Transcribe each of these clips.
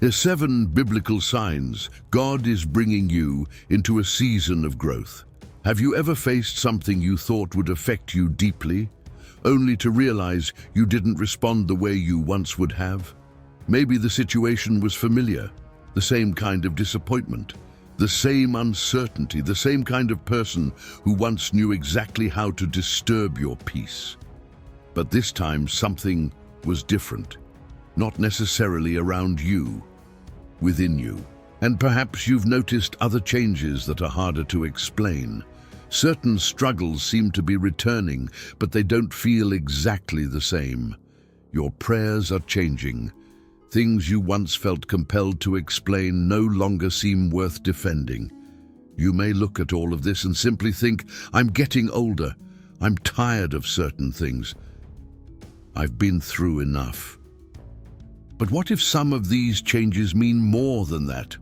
There's 7 biblical signs God is bringing you into a season of growth. Have you ever faced something you thought would affect you deeply, only to realize you didn't respond the way you once would have? Maybe the situation was familiar, the same kind of disappointment, the same uncertainty, the same kind of person who once knew exactly how to disturb your peace. But this time something was different, not necessarily around you, within you. And perhaps you've noticed other changes that are harder to explain. Certain struggles seem to be returning, but they don't feel exactly the same. Your prayers are changing. Things you once felt compelled to explain no longer seem worth defending. You may look at all of this and simply think, I'm getting older. I'm tired of certain things. I've been through enough. But what if some of these changes mean more than that?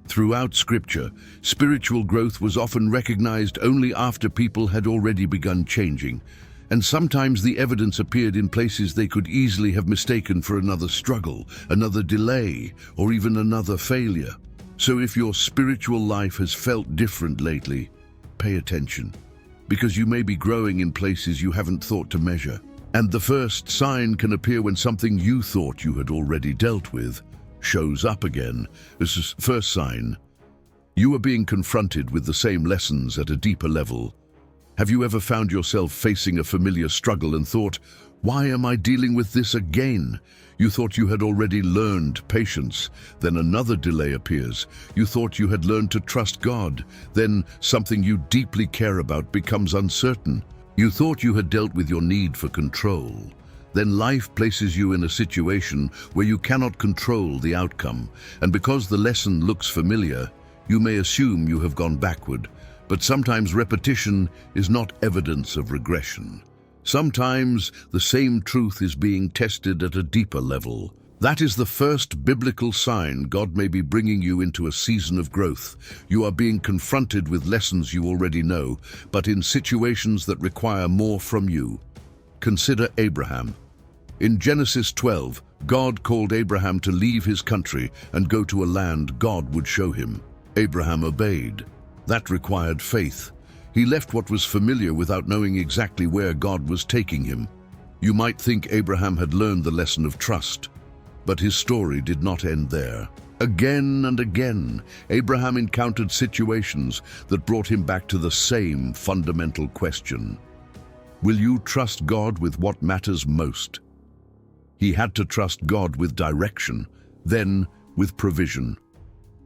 Throughout Scripture, spiritual growth was often recognized only after people had already begun changing, and sometimes the evidence appeared in places they could easily have mistaken for another struggle, another delay, or even another failure. So if your spiritual life has felt different lately, pay attention, because you may be growing in places you haven't thought to measure. And the first sign can appear when something you thought you had already dealt with shows up again. This is first sign. You are being confronted with the same lessons at a deeper level. Have you ever found yourself facing a familiar struggle and thought, why am I dealing with this again? You thought you had already learned patience. Then another delay appears. You thought you had learned to trust God. Then something you deeply care about becomes uncertain. You thought you had dealt with your need for control. Then life places you in a situation where you cannot control the outcome, and because the lesson looks familiar, you may assume you have gone backward. But sometimes repetition is not evidence of regression. Sometimes the same truth is being tested at a deeper level. That is the first biblical sign God may be bringing you into a season of growth. You are being confronted with lessons you already know, but in situations that require more from you. Consider Abraham. In Genesis 12, God called Abraham to leave his country and go to a land God would show him. Abraham obeyed. That required faith. He left what was familiar without knowing exactly where God was taking him. You might think Abraham had learned the lesson of trust. But his story did not end there. Again and again, Abraham encountered situations that brought him back to the same fundamental question. Will you trust God with what matters most? He had to trust God with direction, then with provision,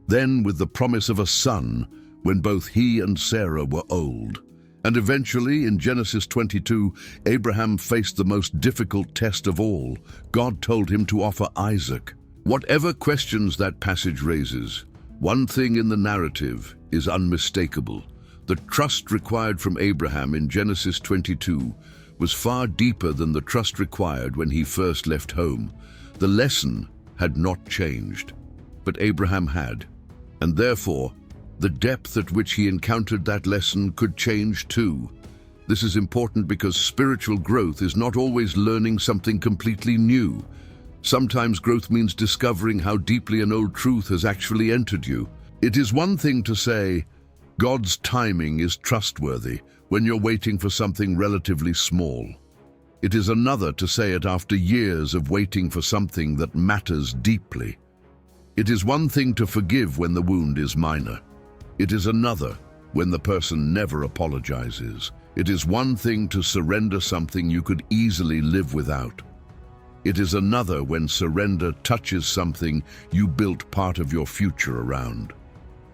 then with the promise of a son when both he and Sarah were old. And eventually, in Genesis 22, Abraham faced the most difficult test of all. God told him to offer Isaac. Whatever questions that passage raises, one thing in the narrative is unmistakable. The trust required from Abraham in Genesis 22 was far deeper than the trust required when he first left home. The lesson had not changed, but Abraham had, and therefore, the depth at which he encountered that lesson could change too. This is important because spiritual growth is not always learning something completely new. Sometimes growth means discovering how deeply an old truth has actually entered you. It is one thing to say, God's timing is trustworthy when you're waiting for something relatively small. It is another to say it after years of waiting for something that matters deeply. It is one thing to forgive when the wound is minor. It is another when the person never apologizes. It is one thing to surrender something you could easily live without. It is another when surrender touches something you built part of your future around.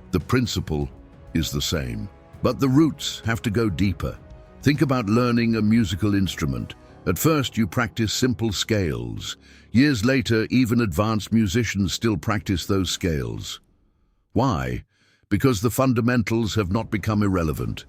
The principle is the same, but the roots have to go deeper. Think about learning a musical instrument. At first, you practice simple scales. Years later, even advanced musicians still practice those scales. Why? Because the fundamentals have not become irrelevant.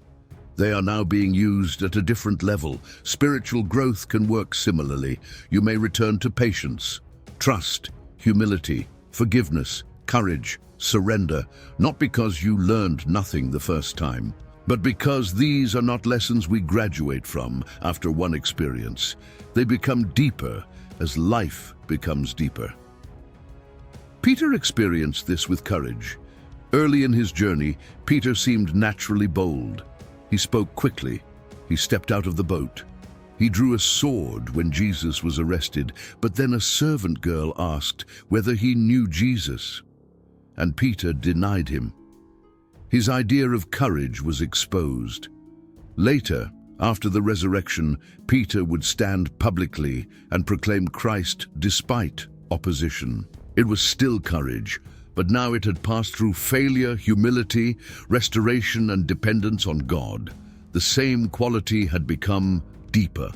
They are now being used at a different level. Spiritual growth can work similarly. You may return to patience, trust, humility, forgiveness, courage, surrender, not because you learned nothing the first time, but because these are not lessons we graduate from after one experience. They become deeper as life becomes deeper. Peter experienced this with courage. Early in his journey, Peter seemed naturally bold. He spoke quickly. He stepped out of the boat. He drew a sword when Jesus was arrested, but then a servant girl asked whether he knew Jesus, and Peter denied him. His idea of courage was exposed. Later, after the resurrection, Peter would stand publicly and proclaim Christ despite opposition. It was still courage, but now it had passed through failure, humility, restoration, and dependence on God. The same quality had become deeper.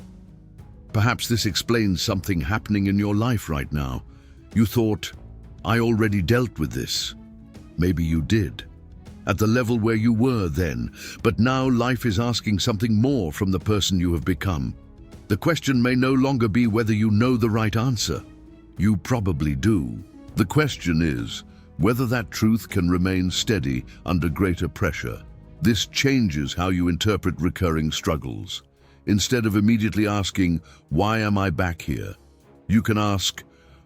Perhaps this explains something happening in your life right now. You thought, I already dealt with this. Maybe you did, at the level where you were then, but now life is asking something more from the person you have become. The question may no longer be whether you know the right answer. You probably do. The question is whether that truth can remain steady under greater pressure. This changes how you interpret recurring struggles. Instead of immediately asking, why am I back here? You can ask,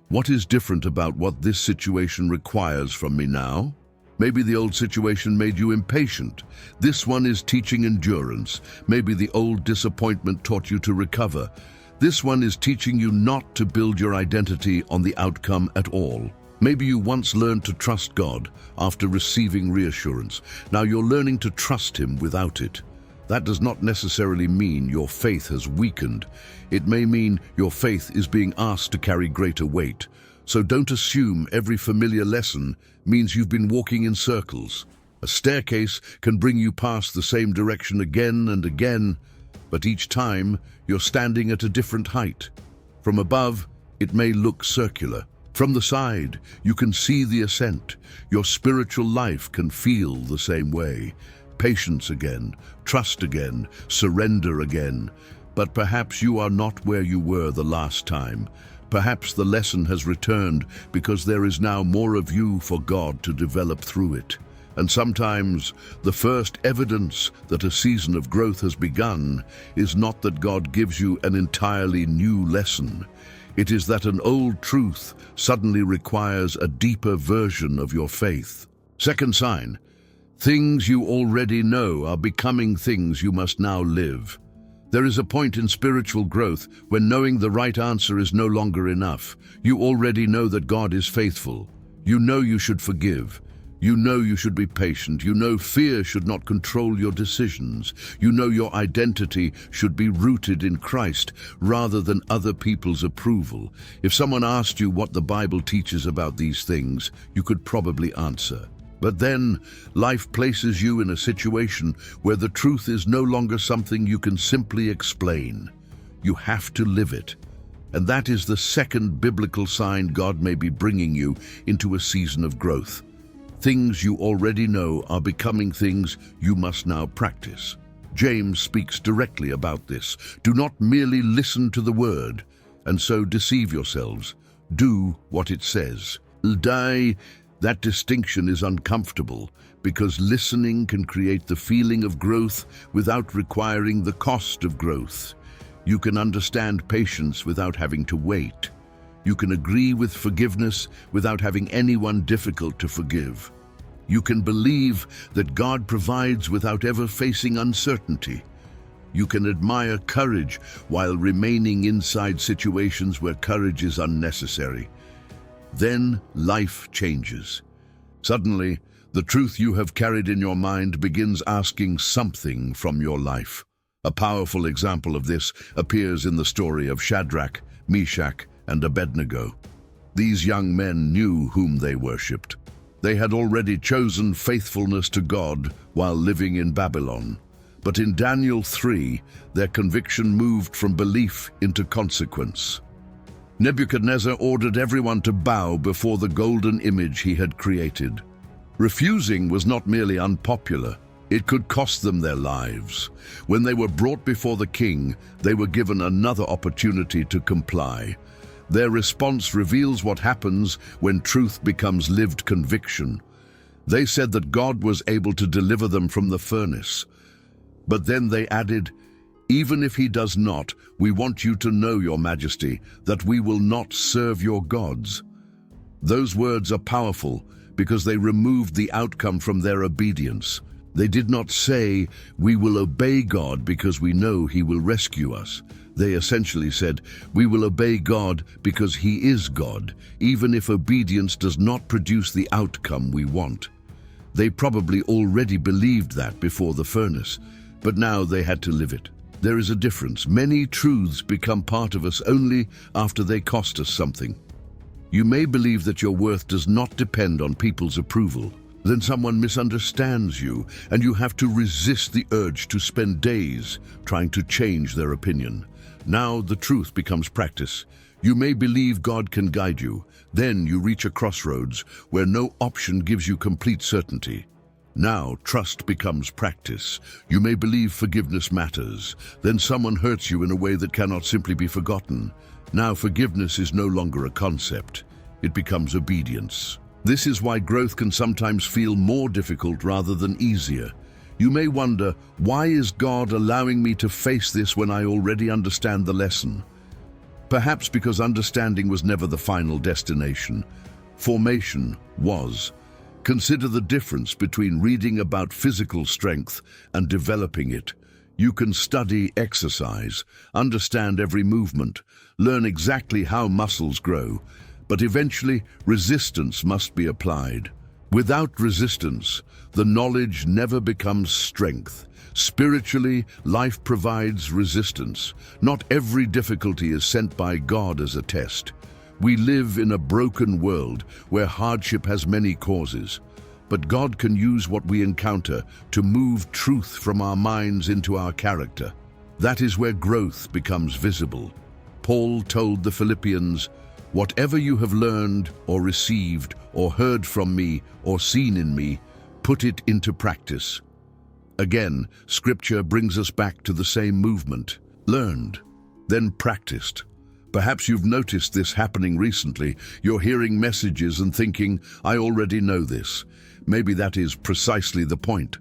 what is different about what this situation requires from me now? Maybe the old situation made you impatient. This one is teaching endurance. Maybe the old disappointment taught you to recover. This one is teaching you not to build your identity on the outcome at all. Maybe you once learned to trust God after receiving reassurance. Now you're learning to trust Him without it. That does not necessarily mean your faith has weakened. It may mean your faith is being asked to carry greater weight. So don't assume every familiar lesson means you've been walking in circles. A staircase can bring you past the same direction again and again, but each time you're standing at a different height. From above, it may look circular. From the side, you can see the ascent. Your spiritual life can feel the same way. Patience again, trust again, surrender again. But perhaps you are not where you were the last time. Perhaps the lesson has returned because there is now more of you for God to develop through it. And sometimes the first evidence that a season of growth has begun is not that God gives you an entirely new lesson. It is that an old truth suddenly requires a deeper version of your faith. Second sign, things you already know are becoming things you must now live. There is a point in spiritual growth when knowing the right answer is no longer enough. You already know that God is faithful. You know you should forgive. You know you should be patient. You know fear should not control your decisions. You know your identity should be rooted in Christ rather than other people's approval. If someone asked you what the Bible teaches about these things, you could probably answer. But then, life places you in a situation where the truth is no longer something you can simply explain. You have to live it. And that is the second biblical sign God may be bringing you into a season of growth. Things you already know are becoming things you must now practice. James speaks directly about this. Do not merely listen to the word, and so deceive yourselves. Do what it says. That distinction is uncomfortable because listening can create the feeling of growth without requiring the cost of growth. You can understand patience without having to wait. You can agree with forgiveness without having anyone difficult to forgive. You can believe that God provides without ever facing uncertainty. You can admire courage while remaining inside situations where courage is unnecessary. Then life changes. Suddenly, the truth you have carried in your mind begins asking something from your life. A powerful example of this appears in the story of Shadrach, Meshach, and Abednego. These young men knew whom they worshipped. They had already chosen faithfulness to God while living in Babylon. But in Daniel 3, their conviction moved from belief into consequence. Nebuchadnezzar ordered everyone to bow before the golden image he had created. Refusing was not merely unpopular, it could cost them their lives. When they were brought before the king, they were given another opportunity to comply. Their response reveals what happens when truth becomes lived conviction. They said that God was able to deliver them from the furnace. But then they added, "Even if he does not, we want you to know, Your Majesty, that we will not serve your gods." Those words are powerful because they removed the outcome from their obedience. They did not say, "We will obey God because we know He will rescue us." They essentially said, "We will obey God because He is God, even if obedience does not produce the outcome we want." They probably already believed that before the furnace, but now they had to live it. There is a difference. Many truths become part of us only after they cost us something. You may believe that your worth does not depend on people's approval. Then someone misunderstands you, and you have to resist the urge to spend days trying to change their opinion. Now the truth becomes practice. You may believe God can guide you. Then you reach a crossroads where no option gives you complete certainty. Now trust becomes practice. You may believe forgiveness matters. Then someone hurts you in a way that cannot simply be forgotten. Now forgiveness is no longer a concept. It becomes obedience. This is why growth can sometimes feel more difficult rather than easier. You may wonder, why is God allowing me to face this when I already understand the lesson? Perhaps because understanding was never the final destination. Formation was. Consider the difference between reading about physical strength and developing it. You can study exercise, understand every movement, learn exactly how muscles grow, but eventually resistance must be applied. Without resistance, the knowledge never becomes strength. Spiritually, life provides resistance. Not every difficulty is sent by God as a test. We live in a broken world where hardship has many causes, but God can use what we encounter to move truth from our minds into our character. That is where growth becomes visible. Paul told the Philippians, "Whatever you have learned or received or heard from me or seen in me, put it into practice." Again, Scripture brings us back to the same movement. Learned, then practiced. Perhaps you've noticed this happening recently. You're hearing messages and thinking, "I already know this." Maybe that is precisely the point.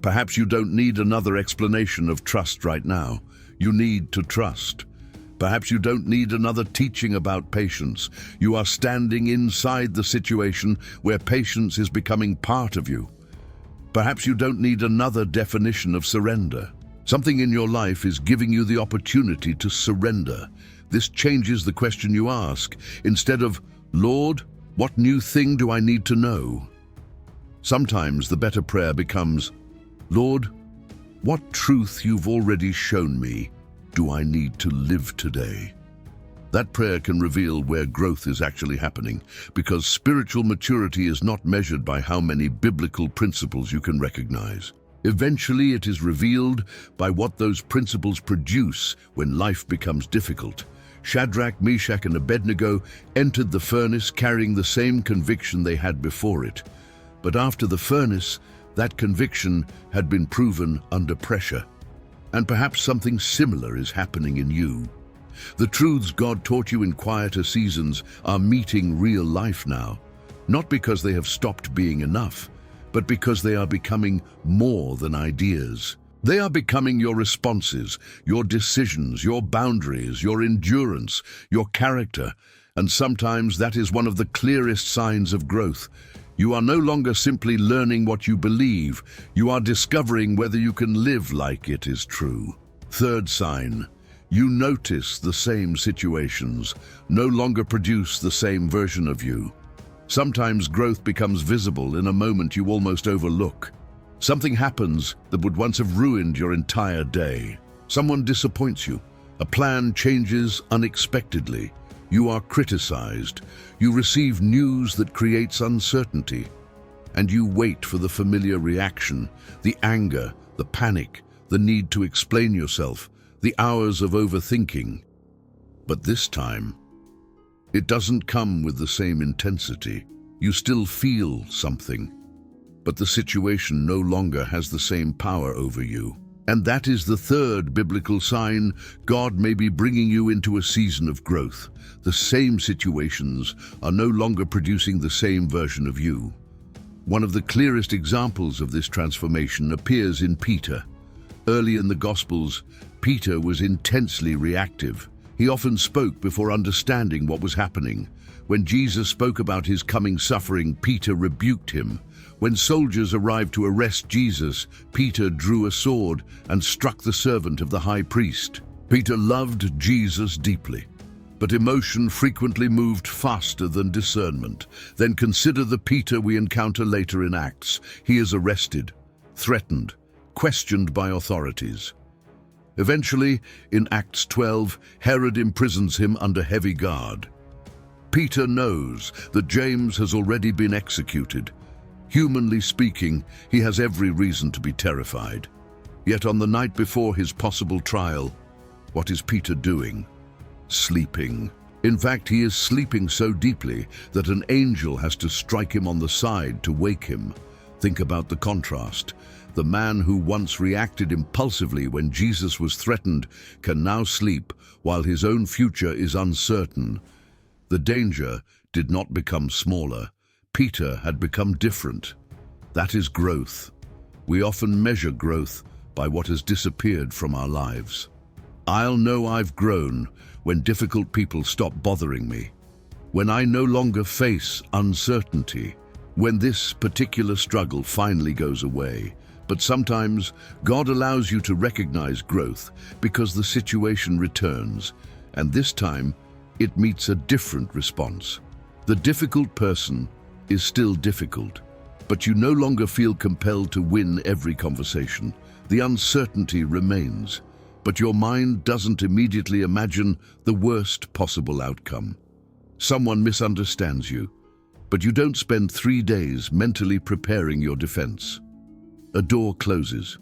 Perhaps you don't need another explanation of trust right now. You need to trust. Perhaps you don't need another teaching about patience. You are standing inside the situation where patience is becoming part of you. Perhaps you don't need another definition of surrender. Something in your life is giving you the opportunity to surrender. This changes the question you ask. Instead of, "Lord, what new thing do I need to know?" Sometimes the better prayer becomes, "Lord, what truth you've already shown me do I need to live today?" That prayer can reveal where growth is actually happening, because spiritual maturity is not measured by how many biblical principles you can recognize. Eventually, it is revealed by what those principles produce when life becomes difficult. Shadrach, Meshach, and Abednego entered the furnace carrying the same conviction they had before it. But after the furnace, that conviction had been proven under pressure. And perhaps something similar is happening in you. The truths God taught you in quieter seasons are meeting real life now, not because they have stopped being enough, but because they are becoming more than ideas. They are becoming your responses, your decisions, your boundaries, your endurance, your character, and sometimes that is one of the clearest signs of growth. You are no longer simply learning what you believe, you are discovering whether you can live like it is true. Third sign, you notice the same situations, no longer produce the same version of you. Sometimes growth becomes visible in a moment you almost overlook. Something happens that would once have ruined your entire day. Someone disappoints you. A plan changes unexpectedly. You are criticized. You receive news that creates uncertainty. And you wait for the familiar reaction, the anger, the panic, the need to explain yourself, the hours of overthinking. But this time, it doesn't come with the same intensity. You still feel something, but the situation no longer has the same power over you. And that is the third biblical sign. God may be bringing you into a season of growth. The same situations are no longer producing the same version of you. One of the clearest examples of this transformation appears in Peter. Early in the Gospels, Peter was intensely reactive. He often spoke before understanding what was happening. When Jesus spoke about his coming suffering, Peter rebuked him. When soldiers arrived to arrest Jesus, Peter drew a sword and struck the servant of the high priest. Peter loved Jesus deeply, but emotion frequently moved faster than discernment. Then consider the Peter we encounter later in Acts. He is arrested, threatened, questioned by authorities. Eventually, in Acts 12, Herod imprisons him under heavy guard. Peter knows that James has already been executed. Humanly speaking, he has every reason to be terrified. Yet on the night before his possible trial, what is Peter doing? Sleeping. In fact, he is sleeping so deeply that an angel has to strike him on the side to wake him. Think about the contrast. The man who once reacted impulsively when Jesus was threatened can now sleep while his own future is uncertain. The danger did not become smaller. Peter had become different. That is growth. We often measure growth by what has disappeared from our lives. I'll know I've grown when difficult people stop bothering me, when I no longer face uncertainty, when this particular struggle finally goes away. But sometimes God allows you to recognize growth because the situation returns, and this time it meets a different response. The difficult person is still difficult, but you no longer feel compelled to win every conversation. The uncertainty remains, but your mind doesn't immediately imagine the worst possible outcome. Someone misunderstands you, but you don't spend 3 days mentally preparing your defense. A door closes.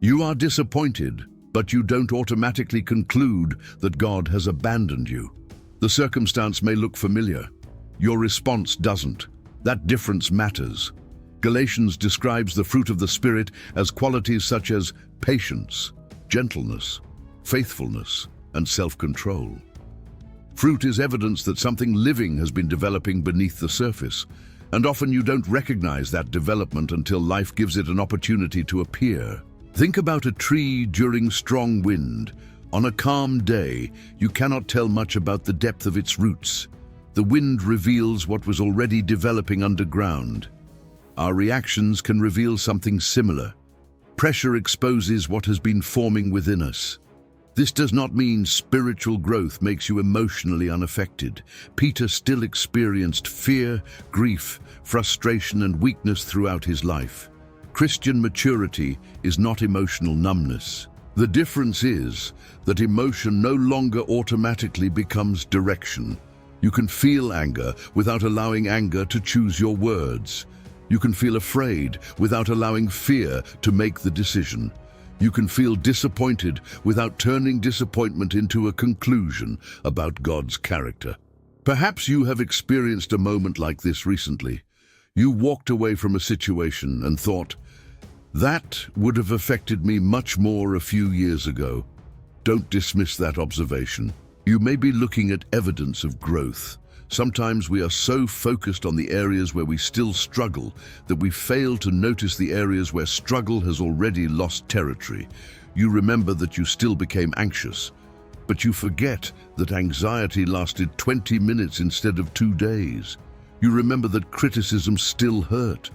You are disappointed, but you don't automatically conclude that God has abandoned you. The circumstance may look familiar. Your response doesn't. That difference matters. Galatians describes the fruit of the Spirit as qualities such as patience, gentleness, faithfulness, and self-control. Fruit is evidence that something living has been developing beneath the surface, and often you don't recognize that development until life gives it an opportunity to appear. Think about a tree during strong wind. On a calm day, you cannot tell much about the depth of its roots. The wind reveals what was already developing underground. Our reactions can reveal something similar. Pressure exposes what has been forming within us. This does not mean spiritual growth makes you emotionally unaffected. Peter still experienced fear, grief, frustration, and weakness throughout his life. Christian maturity is not emotional numbness. The difference is that emotion no longer automatically becomes direction. You can feel anger without allowing anger to choose your words. You can feel afraid without allowing fear to make the decision. You can feel disappointed without turning disappointment into a conclusion about God's character. Perhaps you have experienced a moment like this recently. You walked away from a situation and thought, "That would have affected me much more a few years ago." Don't dismiss that observation. You may be looking at evidence of growth. Sometimes we are so focused on the areas where we still struggle that we fail to notice the areas where struggle has already lost territory. You remember that you still became anxious, but you forget that anxiety lasted 20 minutes instead of 2 days. You remember that criticism still hurt,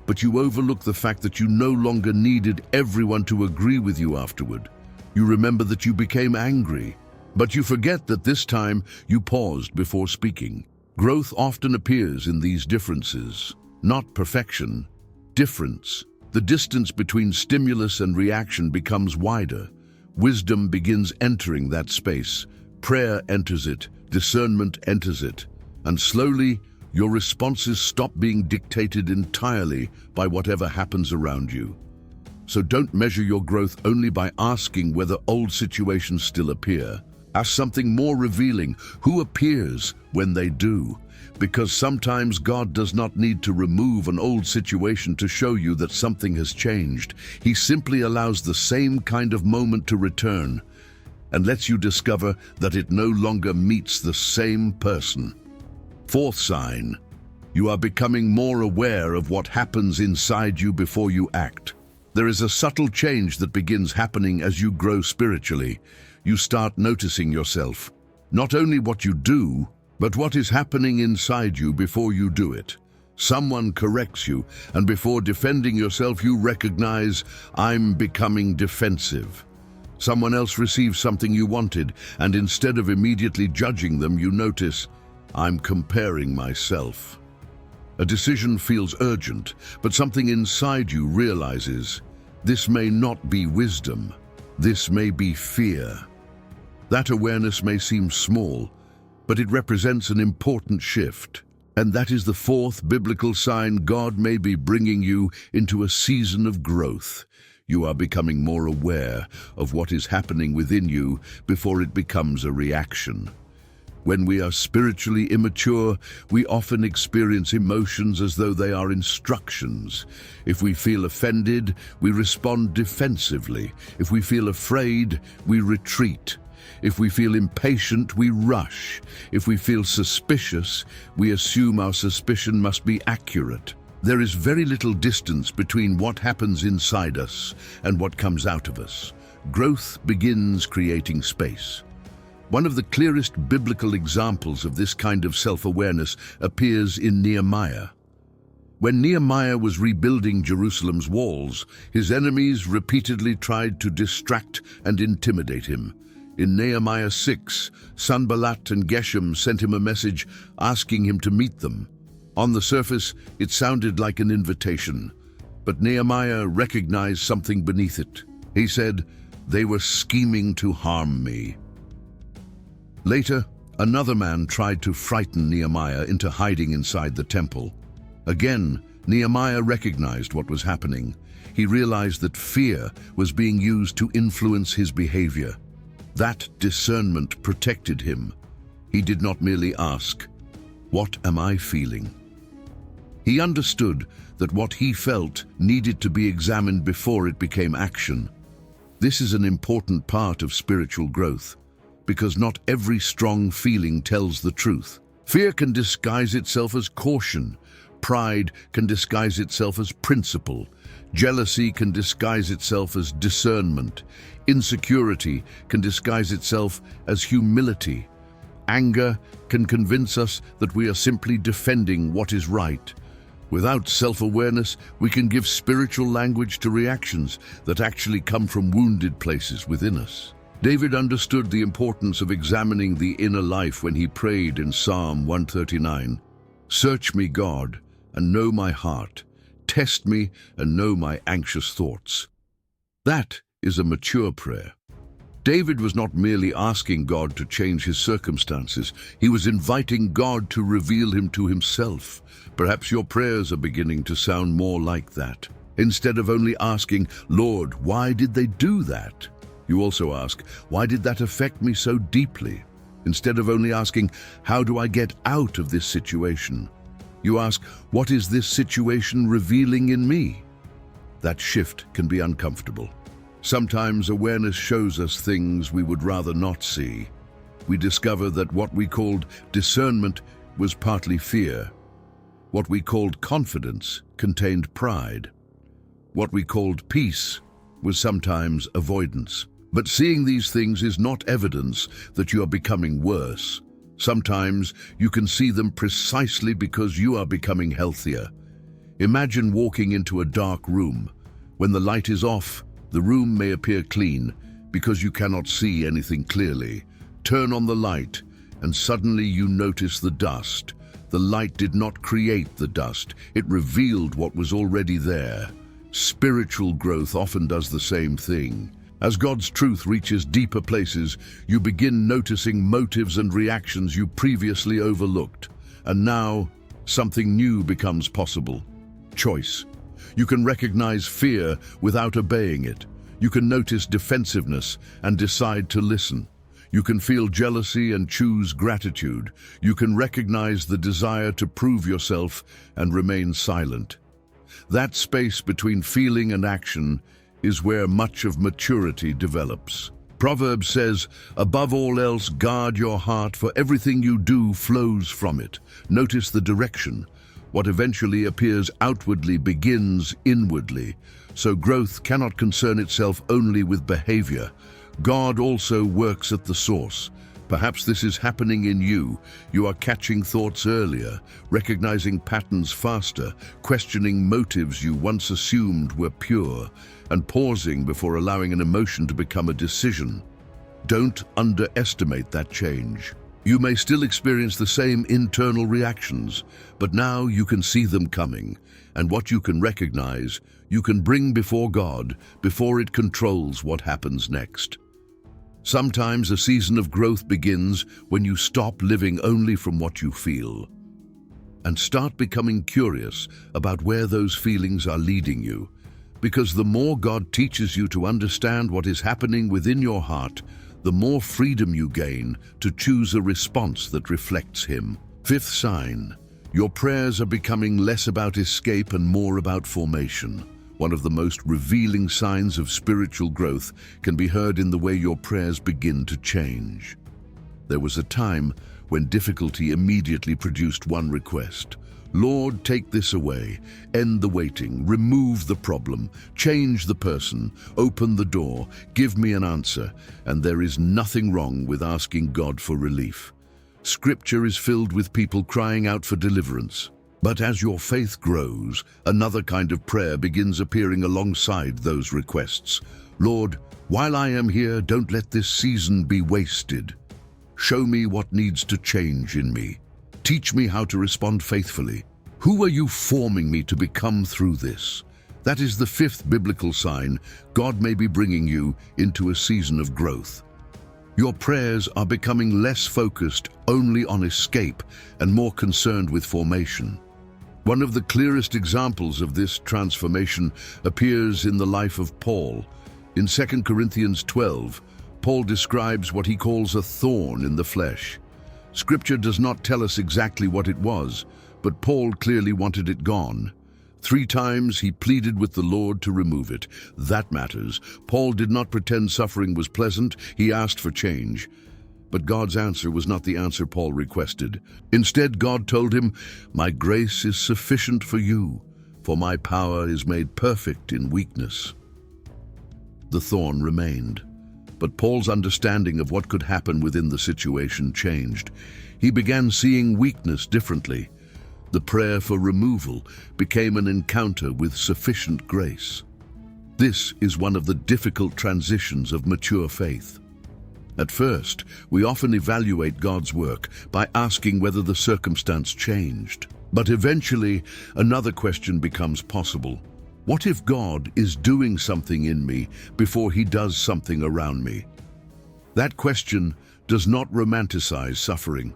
but you overlook the fact that you no longer needed everyone to agree with you afterward. You remember that you became angry, but you forget that this time you paused before speaking. Growth often appears in these differences, not perfection, difference. The distance between stimulus and reaction becomes wider. Wisdom begins entering that space. Prayer enters it, discernment enters it, and slowly your responses stop being dictated entirely by whatever happens around you. So don't measure your growth only by asking whether old situations still appear. Ask something more revealing: who appears when they do? Because sometimes God does not need to remove an old situation to show you that something has changed. He simply allows the same kind of moment to return and lets you discover that it no longer meets the same person. Fourth sign: you are becoming more aware of what happens inside you before you act. There is a subtle change that begins happening as you grow spiritually. You start noticing yourself. Not only what you do, but what is happening inside you before you do it. Someone corrects you, and before defending yourself, you recognize, I'm becoming defensive. Someone else receives something you wanted, and instead of immediately judging them, you notice, I'm comparing myself. A decision feels urgent, but something inside you realizes, this may not be wisdom, this may be fear. That awareness may seem small, but it represents an important shift. And that is the fourth biblical sign God may be bringing you into a season of growth. You are becoming more aware of what is happening within you before it becomes a reaction. When we are spiritually immature, we often experience emotions as though they are instructions. If we feel offended, we respond defensively. If we feel afraid, we retreat. If we feel impatient, we rush. If we feel suspicious, we assume our suspicion must be accurate. There is very little distance between what happens inside us and what comes out of us. Growth begins creating space. One of the clearest biblical examples of this kind of self-awareness appears in Nehemiah. When Nehemiah was rebuilding Jerusalem's walls, his enemies repeatedly tried to distract and intimidate him. In Nehemiah 6, Sanballat and Geshem sent him a message asking him to meet them. On the surface, it sounded like an invitation, but Nehemiah recognized something beneath it. He said, "They were scheming to harm me." Later, another man tried to frighten Nehemiah into hiding inside the temple. Again, Nehemiah recognized what was happening. He realized that fear was being used to influence his behavior. That discernment protected him. He did not merely ask, "What am I feeling?" He understood that what he felt needed to be examined before it became action. This is an important part of spiritual growth, because not every strong feeling tells the truth. Fear can disguise itself as caution. Pride can disguise itself as principle. Jealousy can disguise itself as discernment. Insecurity can disguise itself as humility. Anger can convince us that we are simply defending what is right. Without self-awareness, we can give spiritual language to reactions that actually come from wounded places within us. David understood the importance of examining the inner life when he prayed in Psalm 139. "Search me, God, and know my heart. Test me and know my anxious thoughts." That is a mature prayer. David was not merely asking God to change his circumstances. He was inviting God to reveal him to himself. Perhaps your prayers are beginning to sound more like that. Instead of only asking, "Lord, why did they do that?" you also ask, "Why did that affect me so deeply?" Instead of only asking, "How do I get out of this situation?" you ask, "What is this situation revealing in me?" That shift can be uncomfortable. Sometimes awareness shows us things we would rather not see. We discover that what we called discernment was partly fear. What we called confidence contained pride. What we called peace was sometimes avoidance. But seeing these things is not evidence that you are becoming worse. Sometimes you can see them precisely because you are becoming healthier. Imagine walking into a dark room. When the light is off, the room may appear clean because you cannot see anything clearly. Turn on the light, and suddenly you notice the dust. The light did not create the dust, it revealed what was already there. Spiritual growth often does the same thing. As God's truth reaches deeper places, you begin noticing motives and reactions you previously overlooked. And now, something new becomes possible. Choice. You can recognize fear without obeying it. You can notice defensiveness and decide to listen. You can feel jealousy and choose gratitude. You can recognize the desire to prove yourself and remain silent. That space between feeling and action is where much of maturity develops. Proverbs says, "Above all else, guard your heart, for everything you do flows from it." Notice the direction. What eventually appears outwardly begins inwardly, so growth cannot concern itself only with behavior. God also works at the source. Perhaps this is happening in you. You are catching thoughts earlier, recognizing patterns faster, questioning motives you once assumed were pure, and pausing before allowing an emotion to become a decision. Don't underestimate that change. You may still experience the same internal reactions, but now you can see them coming, and what you can recognize, you can bring before God before it controls what happens next. Sometimes a season of growth begins when you stop living only from what you feel and start becoming curious about where those feelings are leading you. Because the more God teaches you to understand what is happening within your heart, the more freedom you gain to choose a response that reflects Him. Fifth sign, your prayers are becoming less about escape and more about formation. One of the most revealing signs of spiritual growth can be heard in the way your prayers begin to change. There was a time when difficulty immediately produced one request: Lord, take this away, end the waiting, remove the problem, change the person, open the door, give me an answer. And there is nothing wrong with asking God for relief. Scripture is filled with people crying out for deliverance. But as your faith grows, another kind of prayer begins appearing alongside those requests. Lord, while I am here, don't let this season be wasted. Show me what needs to change in me. Teach me how to respond faithfully. Who are you forming me to become through this? That is the fifth biblical sign God may be bringing you into a season of growth. Your prayers are becoming less focused only on escape and more concerned with formation. One of the clearest examples of this transformation appears in the life of Paul. In 2 Corinthians 12, Paul describes what he calls a thorn in the flesh. Scripture does not tell us exactly what it was, but Paul clearly wanted it gone. 3 times he pleaded with the Lord to remove it. That matters. Paul did not pretend suffering was pleasant. He asked for change. But God's answer was not the answer Paul requested. Instead, God told him, "My grace is sufficient for you, for my power is made perfect in weakness." The thorn remained, but Paul's understanding of what could happen within the situation changed. He began seeing weakness differently. The prayer for removal became an encounter with sufficient grace. This is one of the difficult transitions of mature faith. At first, we often evaluate God's work by asking whether the circumstance changed. But eventually, another question becomes possible. What if God is doing something in me before He does something around me? That question does not romanticize suffering.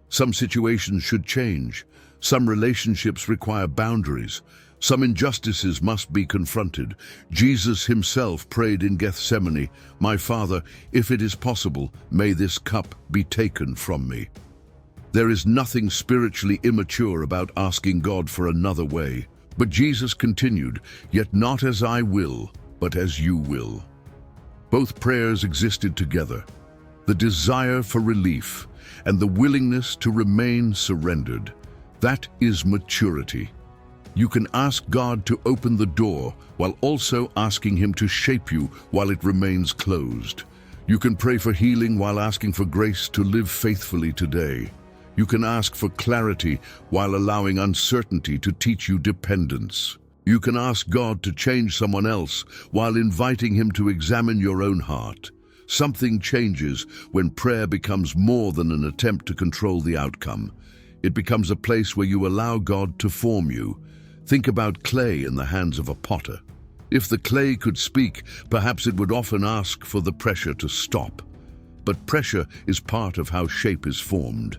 Some situations should change. Some relationships require boundaries. Some injustices must be confronted. Jesus Himself prayed in Gethsemane, "My Father, if it is possible, may this cup be taken from me." There is nothing spiritually immature about asking God for another way. But Jesus continued, "Yet not as I will, but as you will." Both prayers existed together. The desire for relief and the willingness to remain surrendered. That is maturity. You can ask God to open the door while also asking Him to shape you while it remains closed. You can pray for healing while asking for grace to live faithfully today. You can ask for clarity while allowing uncertainty to teach you dependence. You can ask God to change someone else while inviting Him to examine your own heart. Something changes when prayer becomes more than an attempt to control the outcome. It becomes a place where you allow God to form you. Think about clay in the hands of a potter. If the clay could speak, perhaps it would often ask for the pressure to stop. But pressure is part of how shape is formed.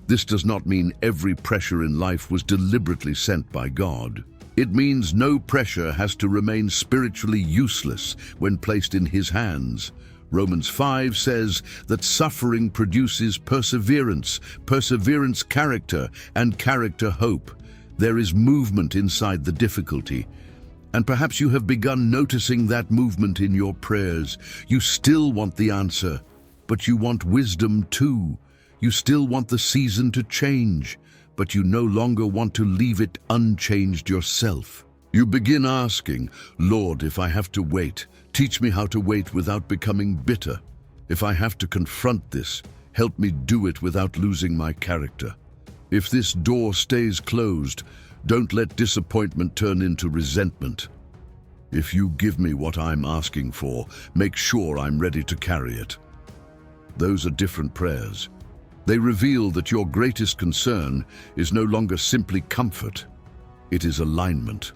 This does not mean every pressure in life was deliberately sent by God. It means no pressure has to remain spiritually useless when placed in His hands. Romans 5 says that suffering produces perseverance, perseverance character, and character hope. There is movement inside the difficulty. And perhaps you have begun noticing that movement in your prayers. You still want the answer, but you want wisdom too. You still want the season to change, but you no longer want to leave it unchanged yourself. You begin asking, "Lord, if I have to wait, teach me how to wait without becoming bitter. If I have to confront this, help me do it without losing my character. If this door stays closed, don't let disappointment turn into resentment. If you give me what I'm asking for, make sure I'm ready to carry it. Those are different prayers. They reveal that your greatest concern is no longer simply comfort, it is alignment.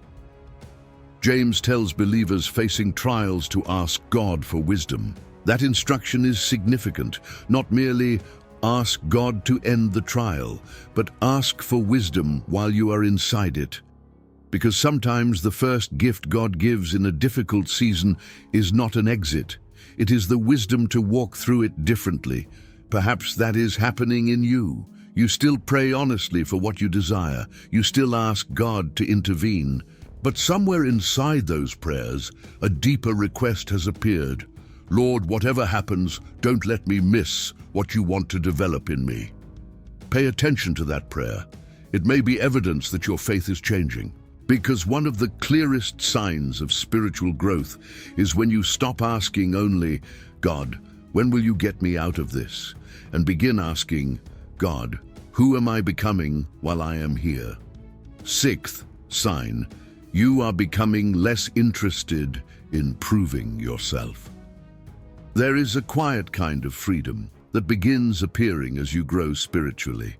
James tells believers facing trials to ask God for wisdom. That instruction is significant. Not merely ask God to end the trial, but ask for wisdom while you are inside it. Because sometimes the first gift God gives in a difficult season is not an exit. It is the wisdom to walk through it differently. Perhaps that is happening in you. You still pray honestly for what you desire. You still ask God to intervene. But somewhere inside those prayers, a deeper request has appeared. Lord, whatever happens, don't let me miss what you want to develop in me. Pay attention to that prayer. It may be evidence that your faith is changing. Because one of the clearest signs of spiritual growth is when you stop asking only, God, when will you get me out of this? And begin asking, God, who am I becoming while I am here? Sixth sign, you are becoming less interested in proving yourself. There is a quiet kind of freedom that begins appearing as you grow spiritually.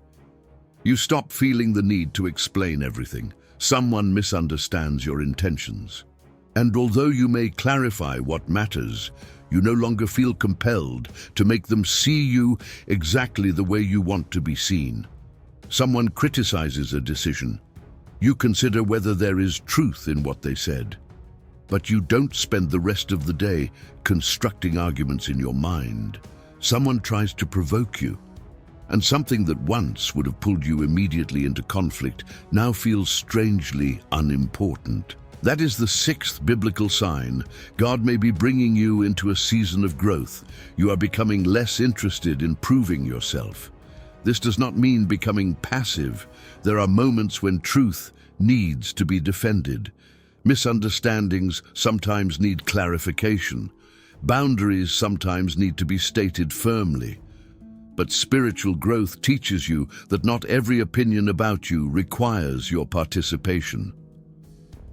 You stop feeling the need to explain everything. Someone misunderstands your intentions. And although you may clarify what matters, you no longer feel compelled to make them see you exactly the way you want to be seen. Someone criticizes a decision. You consider whether there is truth in what they said. But you don't spend the rest of the day constructing arguments in your mind. Someone tries to provoke you, and something that once would have pulled you immediately into conflict now feels strangely unimportant. That is the sixth biblical sign. God may be bringing you into a season of growth. You are becoming less interested in proving yourself. This does not mean becoming passive. There are moments when truth needs to be defended. Misunderstandings sometimes need clarification. Boundaries sometimes need to be stated firmly. But spiritual growth teaches you that not every opinion about you requires your participation.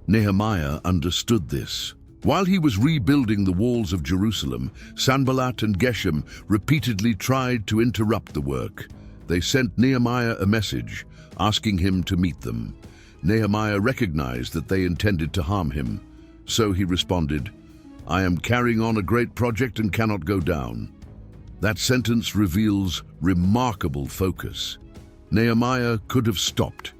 Nehemiah understood this. While he was rebuilding the walls of Jerusalem, Sanballat and Geshem repeatedly tried to interrupt the work. They sent Nehemiah a message, asking him to meet them. Nehemiah recognized that they intended to harm him, so he responded, "I am carrying on a great project and cannot go down." That sentence reveals remarkable focus. Nehemiah could have stopped.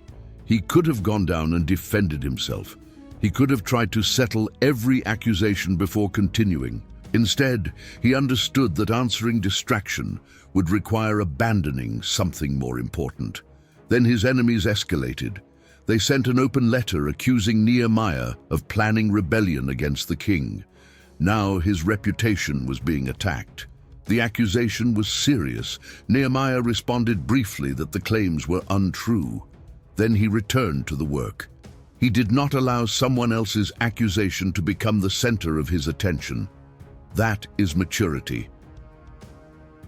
He could have gone down and defended himself. He could have tried to settle every accusation before continuing. Instead, he understood that answering distraction would require abandoning something more important. Then his enemies escalated. They sent an open letter accusing Nehemiah of planning rebellion against the king. Now his reputation was being attacked. The accusation was serious. Nehemiah responded briefly that the claims were untrue. Then he returned to the work. He did not allow someone else's accusation to become the center of his attention. That is maturity.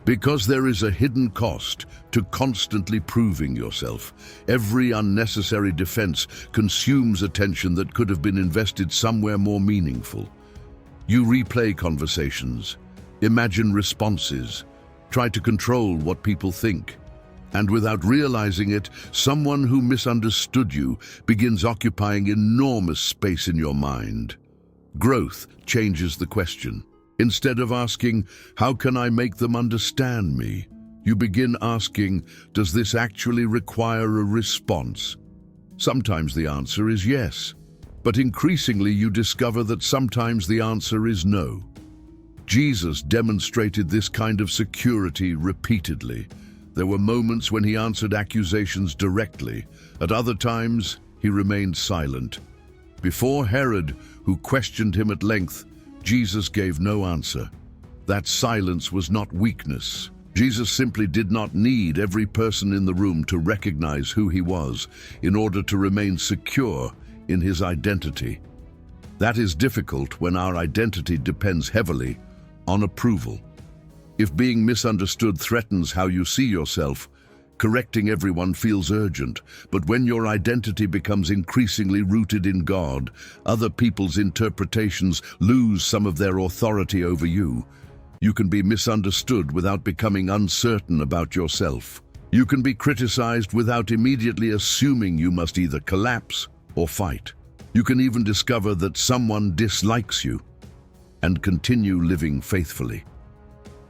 Because there is a hidden cost to constantly proving yourself. Every unnecessary defense consumes attention that could have been invested somewhere more meaningful. You replay conversations, imagine responses, try to control what people think. And without realizing it, someone who misunderstood you begins occupying enormous space in your mind. Growth changes the question. Instead of asking, "How can I make them understand me?" you begin asking, "Does this actually require a response?" Sometimes the answer is yes, but increasingly you discover that sometimes the answer is no. Jesus demonstrated this kind of security repeatedly. There were moments when he answered accusations directly. At other times, he remained silent. Before Herod, who questioned him at length, Jesus gave no answer. That silence was not weakness. Jesus simply did not need every person in the room to recognize who he was in order to remain secure in his identity. That is difficult when our identity depends heavily on approval. If being misunderstood threatens how you see yourself, correcting everyone feels urgent. But when your identity becomes increasingly rooted in God, other people's interpretations lose some of their authority over you. You can be misunderstood without becoming uncertain about yourself. You can be criticized without immediately assuming you must either collapse or fight. You can even discover that someone dislikes you and continue living faithfully.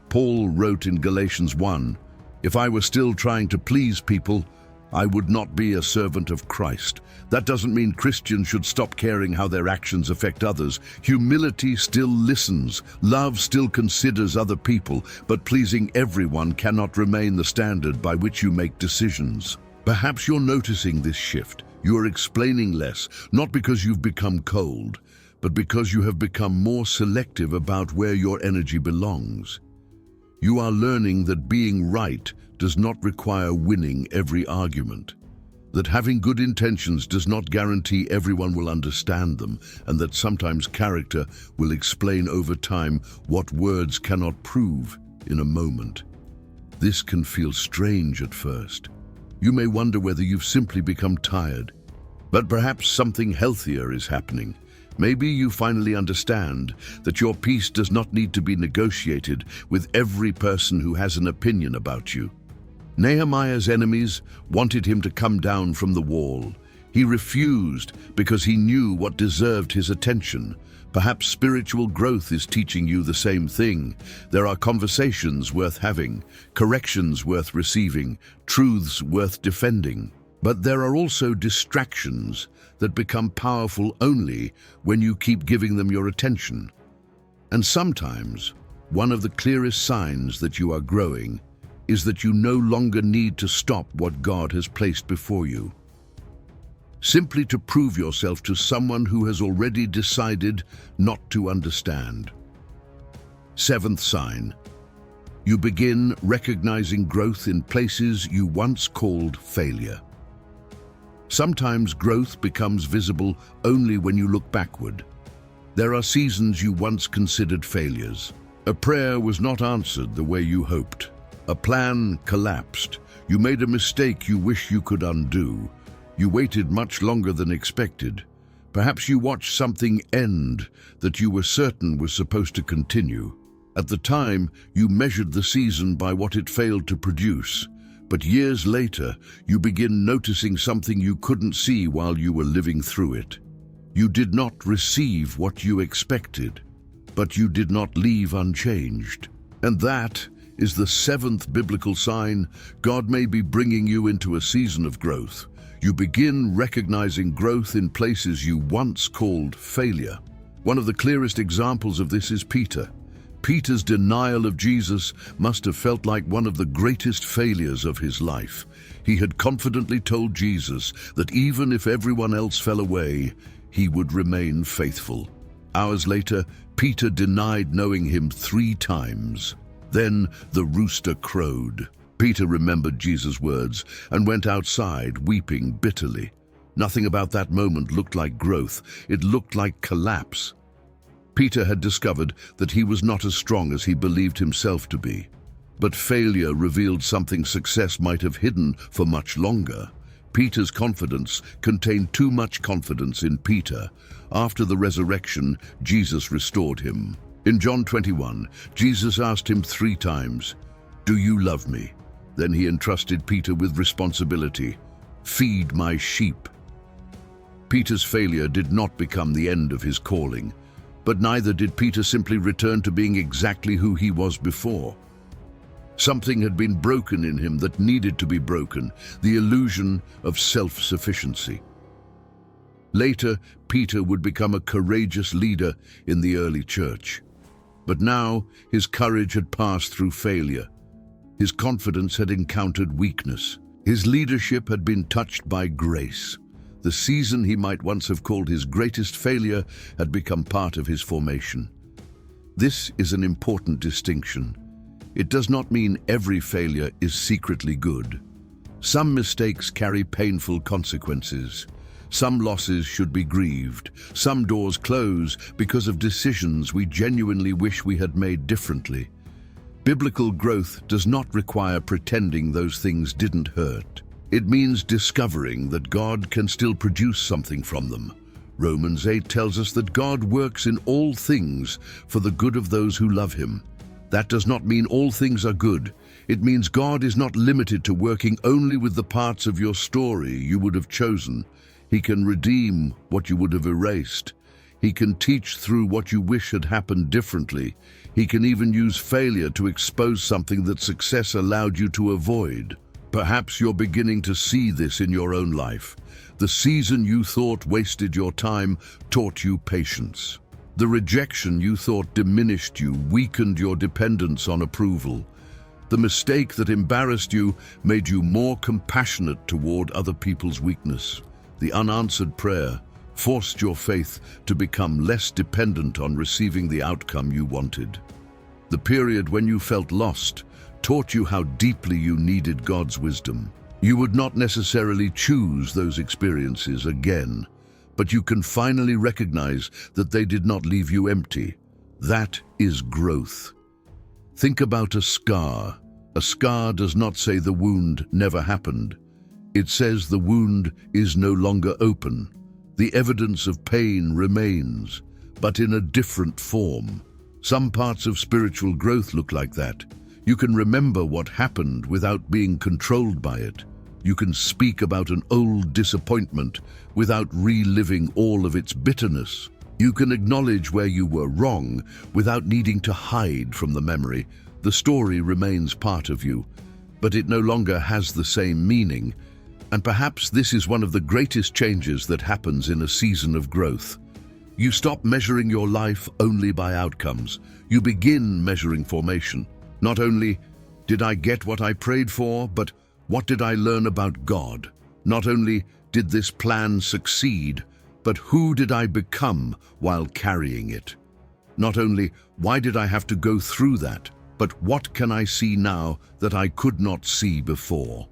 Paul wrote in Galatians 1, "If I were still trying to please people, I would not be a servant of Christ." That doesn't mean Christians should stop caring how their actions affect others. Humility still listens, love still considers other people, but pleasing everyone cannot remain the standard by which you make decisions. Perhaps you're noticing this shift. You are explaining less, not because you've become cold, but because you have become more selective about where your energy belongs. You are learning that being right does not require winning every argument, that having good intentions does not guarantee everyone will understand them, and that sometimes character will explain over time what words cannot prove in a moment. This can feel strange at first. You may wonder whether you've simply become tired, but perhaps something healthier is happening. Maybe you finally understand that your peace does not need to be negotiated with every person who has an opinion about you. Nehemiah's enemies wanted him to come down from the wall. He refused because he knew what deserved his attention. Perhaps spiritual growth is teaching you the same thing. There are conversations worth having, corrections worth receiving, truths worth defending. But there are also distractions that become powerful only when you keep giving them your attention. And sometimes, one of the clearest signs that you are growing is that you no longer need to stop what God has placed before you, simply to prove yourself to someone who has already decided not to understand. Seventh sign, you begin recognizing growth in places you once called failure. Sometimes growth becomes visible only when you look backward. There are seasons you once considered failures. A prayer was not answered the way you hoped. A plan collapsed. You made a mistake you wish you could undo. You waited much longer than expected. Perhaps you watched something end that you were certain was supposed to continue. At the time, you measured the season by what it failed to produce. But years later, you begin noticing something you couldn't see while you were living through it. You did not receive what you expected, but you did not leave unchanged. And that is the seventh biblical sign. God may be bringing you into a season of growth. You begin recognizing growth in places you once called failure. One of the clearest examples of this is Peter. Peter's denial of Jesus must have felt like one of the greatest failures of his life. He had confidently told Jesus that even if everyone else fell away, he would remain faithful. Hours later, Peter denied knowing him 3 times. Then the rooster crowed. Peter remembered Jesus' words and went outside, weeping bitterly. Nothing about that moment looked like growth. It looked like collapse. Peter had discovered that he was not as strong as he believed himself to be. But failure revealed something success might have hidden for much longer. Peter's confidence contained too much confidence in Peter. After the resurrection, Jesus restored him. In John 21, Jesus asked him 3 times, "Do you love me?" Then he entrusted Peter with responsibility. "Feed my sheep." Peter's failure did not become the end of his calling. But neither did Peter simply return to being exactly who he was before. Something had been broken in him that needed to be broken, the illusion of self-sufficiency. Later, Peter would become a courageous leader in the early church. But now, his courage had passed through failure. His confidence had encountered weakness. His leadership had been touched by grace. The season he might once have called his greatest failure had become part of his formation. This is an important distinction. It does not mean every failure is secretly good. Some mistakes carry painful consequences. Some losses should be grieved. Some doors close because of decisions we genuinely wish we had made differently. Biblical growth does not require pretending those things didn't hurt. It means discovering that God can still produce something from them. Romans 8 tells us that God works in all things for the good of those who love him. That does not mean all things are good. It means God is not limited to working only with the parts of your story you would have chosen. He can redeem what you would have erased. He can teach through what you wish had happened differently. He can even use failure to expose something that success allowed you to avoid. Perhaps you're beginning to see this in your own life. The season you thought wasted your time taught you patience. The rejection you thought diminished you weakened your dependence on approval. The mistake that embarrassed you made you more compassionate toward other people's weakness. The unanswered prayer forced your faith to become less dependent on receiving the outcome you wanted. The period when you felt lost taught you how deeply you needed God's wisdom. You would not necessarily choose those experiences again, but you can finally recognize that they did not leave you empty. That is growth. Think about a scar. A scar does not say the wound never happened. It says the wound is no longer open. The evidence of pain remains, but in a different form. Some parts of spiritual growth look like that. You can remember what happened without being controlled by it. You can speak about an old disappointment without reliving all of its bitterness. You can acknowledge where you were wrong without needing to hide from the memory. The story remains part of you, but it no longer has the same meaning. And perhaps this is one of the greatest changes that happens in a season of growth. You stop measuring your life only by outcomes. You begin measuring formation. Not only did I get what I prayed for, but what did I learn about God? Not only did this plan succeed, but who did I become while carrying it? Not only why did I have to go through that, but what can I see now that I could not see before?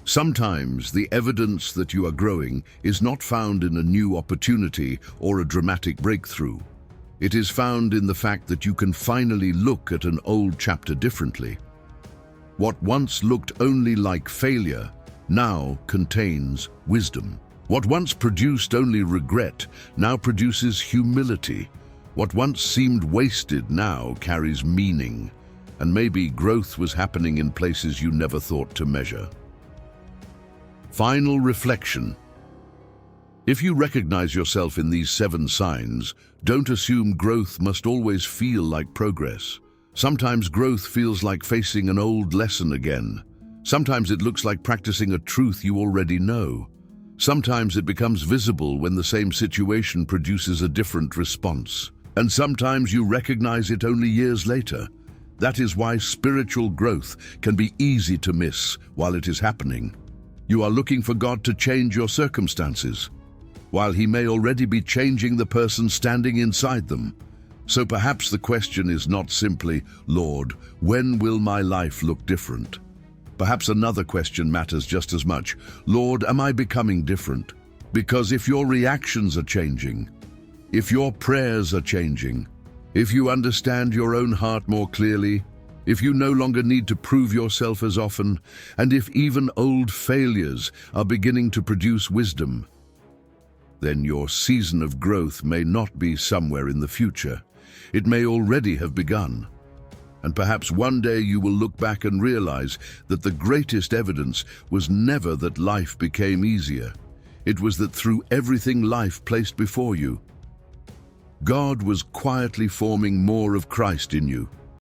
Sometimes the evidence that you are growing is not found in a new opportunity or a dramatic breakthrough. It is found in the fact that you can finally look at an old chapter differently. What once looked only like failure now contains wisdom. What once produced only regret now produces humility. What once seemed wasted now carries meaning. And maybe growth was happening in places you never thought to measure. Final reflection. If you recognize yourself in these 7 signs, don't assume growth must always feel like progress. Sometimes growth feels like facing an old lesson again. Sometimes it looks like practicing a truth you already know. Sometimes it becomes visible when the same situation produces a different response. And sometimes you recognize it only years later. That is why spiritual growth can be easy to miss while it is happening. You are looking for God to change your circumstances, while He may already be changing the person standing inside them. So perhaps the question is not simply, Lord, when will my life look different? Perhaps another question matters just as much. Lord, am I becoming different? Because if your reactions are changing, if your prayers are changing, if you understand your own heart more clearly, if you no longer need to prove yourself as often, and if even old failures are beginning to produce wisdom, then your season of growth may not be somewhere in the future. It may already have begun. And perhaps one day you will look back and realize that the greatest evidence was never that life became easier. It was that through everything life placed before you, God was quietly forming more of Christ in you.